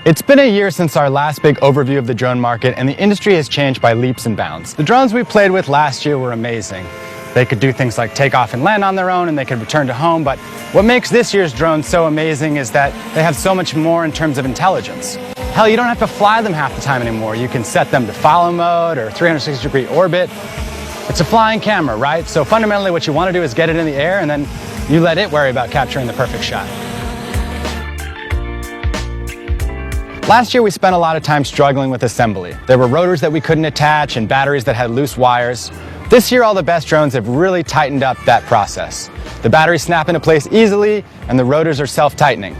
It's been a year since our last big overview of the drone market, and the industry has changed by leaps and bounds. The drones we played with last year were amazing. They could do things like take off and land on their own, and they could return to home, but what makes this year's drones so amazing is that they have so much more in terms of intelligence. Hell, you don't have to fly them half the time anymore. You can set them to follow mode or 360-degree orbit. It's a flying camera, right? So fundamentally what you want to do is get it in the air, and then you let it worry about capturing the perfect shot. Last year we spent a lot of time struggling with assembly. There were rotors that we couldn't attach and batteries that had loose wires. This year all the best drones have really tightened up that process. The batteries snap into place easily and the rotors are self-tightening.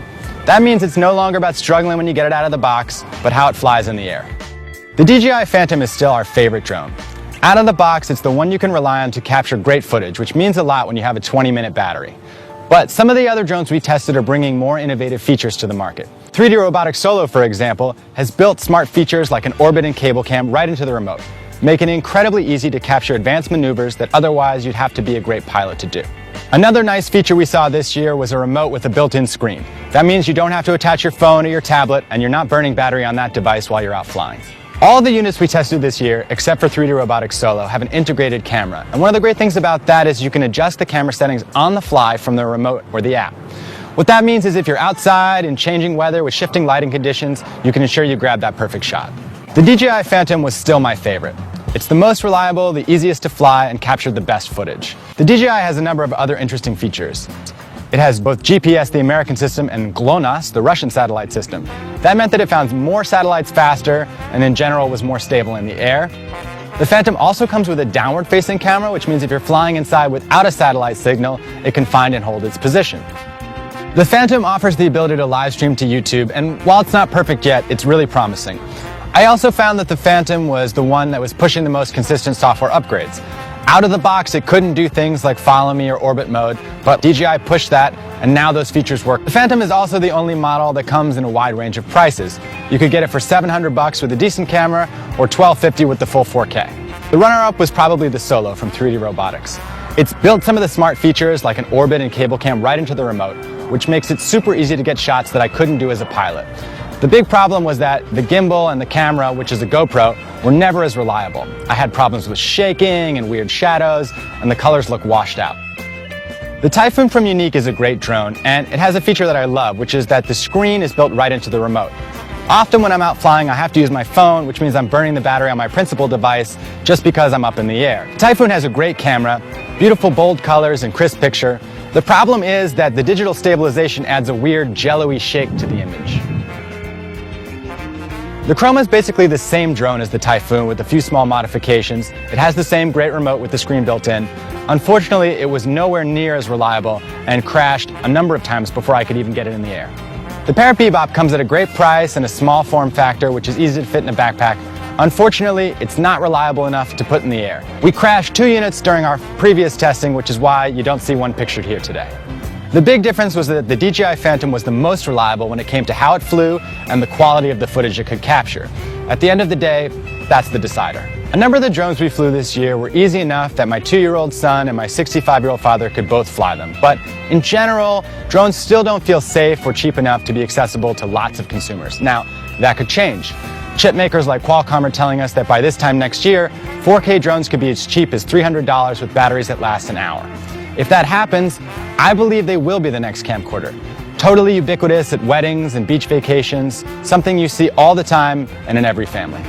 That means it's no longer about struggling when you get it out of the box, but how it flies in the air. The DJI Phantom is still our favorite drone. Out of the box, it's the one you can rely on to capture great footage, which means a lot when you have a 20-minute battery. But some of the other drones we tested are bringing more innovative features to the market. 3D Robotics Solo, for example, has built smart features like an orbit and cable cam right into the remote, making it incredibly easy to capture advanced maneuvers that otherwise you'd have to be a great pilot to do. Another nice feature we saw this year was a remote with a built-in screen. That means you don't have to attach your phone or your tablet, and you're not burning battery on that device while you're out flying. All the units we tested this year, except for 3D Robotics Solo, have an integrated camera. And one of the great things about that is you can adjust the camera settings on the fly from the remote or the app. What that means is if you're outside in changing weather with shifting lighting conditions, you can ensure you grab that perfect shot. The DJI Phantom was still my favorite. It's the most reliable, the easiest to fly, and captured the best footage. The DJI has a number of other interesting features. It has both GPS, the American system, and GLONASS, the Russian satellite system. That meant that it found more satellites faster and in general was more stable in the air. The Phantom also comes with a downward-facing camera, which means if you're flying inside without a satellite signal, it can find and hold its position. The Phantom offers the ability to live stream to YouTube, and while it's not perfect yet, it's really promising. I also found that the Phantom was the one that was pushing the most consistent software upgrades. Out of the box, it couldn't do things like follow me or orbit mode, but DJI pushed that, and now those features work. The Phantom is also the only model that comes in a wide range of prices. You could get it for $700 with a decent camera, or $1,250 with the full 4K. The runner-up was probably the Solo from 3D Robotics. It's built some of the smart features like an orbit and cable cam right into the remote, which makes it super easy to get shots that I couldn't do as a pilot. The big problem was that the gimbal and the camera, which is a GoPro, were never as reliable. I had problems with shaking and weird shadows, and the colors look washed out. The Typhoon from Unique is a great drone, and it has a feature that I love, which is that the screen is built right into the remote. Often when I'm out flying, I have to use my phone, which means I'm burning the battery on my principal device just because I'm up in the air. Typhoon has a great camera, beautiful bold colors and crisp picture. The problem is that the digital stabilization adds a weird jello-y shake to the image. The Chroma is basically the same drone as the Typhoon with a few small modifications. It has the same great remote with the screen built in. Unfortunately, it was nowhere near as reliable and crashed a number of times before I could even get it in the air. The Parrot Bebop comes at a great price and a small form factor which is easy to fit in a backpack. Unfortunately, it's not reliable enough to put in the air. We crashed 2 units during our previous testing, which is why you don't see one pictured here today. The big difference was that the DJI Phantom was the most reliable when it came to how it flew and the quality of the footage it could capture. At the end of the day, that's the decider. A number of the drones we flew this year were easy enough that my 2-year-old son and my 65-year-old father could both fly them. But in general, drones still don't feel safe or cheap enough to be accessible to lots of consumers. Now, that could change. Chip makers like Qualcomm are telling us that by this time next year, 4K drones could be as cheap as $300 with batteries that last an hour. If that happens, I believe they will be the next camcorder. Totally ubiquitous at weddings and beach vacations, something you see all the time and in every family.